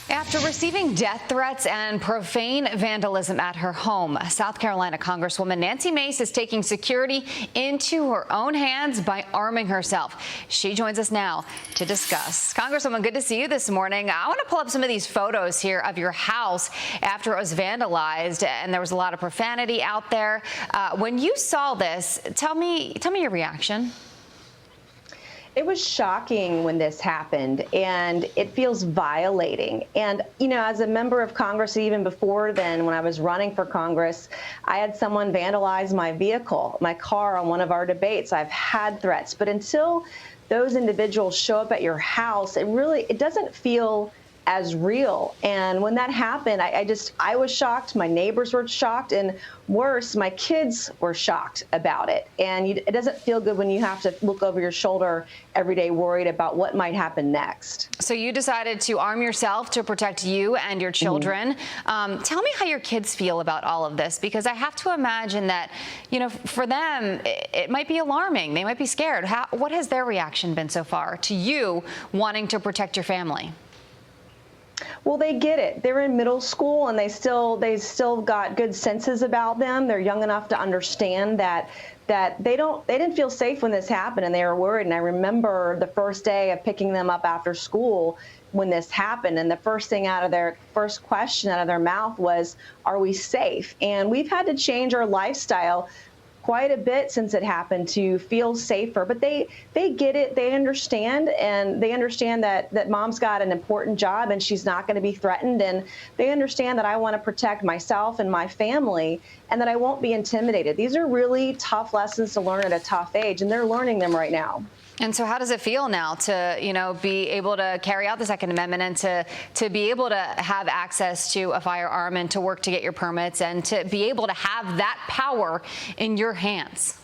After receiving death threats and profane vandalism at her home, South Carolina Congresswoman Nancy Mace is taking security into her own hands by arming herself. She joins us now to discuss. Congresswoman, good to see you this morning. I want to pull up some of these photos here of your house after it was vandalized, and there was a lot of profanity out there. When you saw this, tell me your reaction. It was shocking when this happened, and it feels violating. And, you know, as a member of Congress, even before then, when I was running for Congress, I had someone vandalize my vehicle, my car, on one of our debates. I've had threats. But until those individuals show up at your house, it doesn't feel as real. And when that happened, I was shocked. My neighbors were shocked, and worse, my kids were shocked about it. And it doesn't feel good when you have to look over your shoulder every day worried about what might happen next. So you decided to arm yourself to protect you and your children. Tell me how your kids feel about all of this, because I have to imagine that, you know, for them, it might be alarming. They might be scared. What has their reaction been so far to you wanting to protect your family? Well, they get it. They're in middle school, and they still got good senses about them. They're young enough to understand that they didn't feel safe when this happened, and they were worried. And I remember the first day of picking them up after school when this happened, and the first question out of their mouth was, "Are we safe?" And we've had to change our lifestyle quite a bit since it happened to feel safer. But they get it. They understand, and they understand that mom's got an important job and she's not going to be threatened. And they understand that I want to protect myself and my family, and that I won't be intimidated. These are really tough lessons to learn at a tough age, and they're learning them right now. And so how does it feel now to, you know, be able to carry out the Second Amendment and to be able to have access to a firearm and to work to get your permits and to be able to have that power in your hands?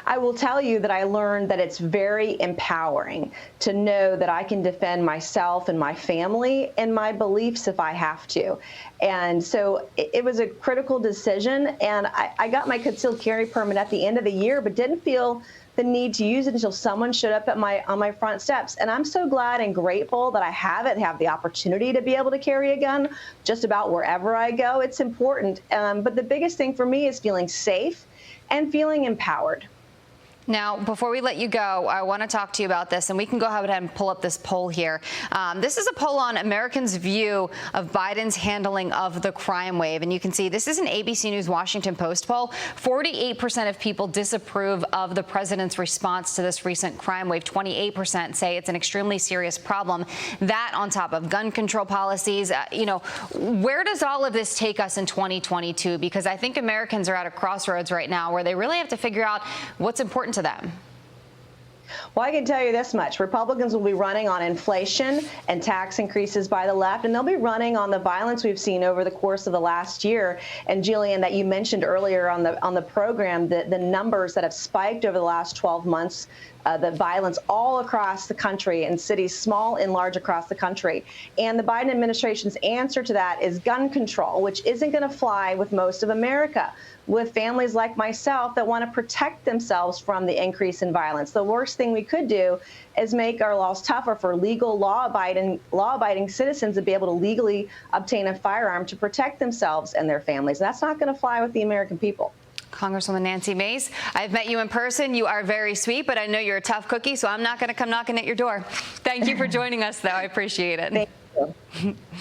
I will tell you that I learned that it's very empowering to know that I can defend myself and my family and my beliefs if I have to. And so it was a critical decision, and I got my concealed carry permit at the end of the year, but didn't feel the need to use it until someone showed up on my front steps. And I'm so glad and grateful that I have the opportunity to be able to carry a gun just about wherever I go. It's important. But the biggest thing for me is feeling safe and feeling empowered. Now, before we let you go, I want to talk to you about this, and we can go ahead and pull up this poll here. This is a poll on Americans' view of Biden's handling of the crime wave. And you can see this is an ABC News Washington Post poll. 48% of people disapprove of the president's response to this recent crime wave. 28% say it's an extremely serious problem. That on top of gun control policies. You know, where does all of this take us in 2022? Because I think Americans are at a crossroads right now where they really have to figure out what's important to them. Well, I can tell you this much. Republicans will be running on inflation and tax increases by the left, and they'll be running on the violence we've seen over the course of the last year. And Jillian, that you mentioned earlier on the program, the numbers that have spiked over the last 12 months, the violence all across the country, in cities small and large across the country. And the Biden administration's answer to that is gun control, which isn't going to fly with most of America, with families like myself that want to protect themselves from the increase in violence. The worst thing we could do is make our laws tougher for legal law-abiding citizens to be able to legally obtain a firearm to protect themselves and their families. That's not going to fly with the American people. Congresswoman Nancy Mace, I've met you in person. You are very sweet, but I know you're a tough cookie, so I'm not going to come knocking at your door. Thank you for joining us, though. I appreciate it. Thank you.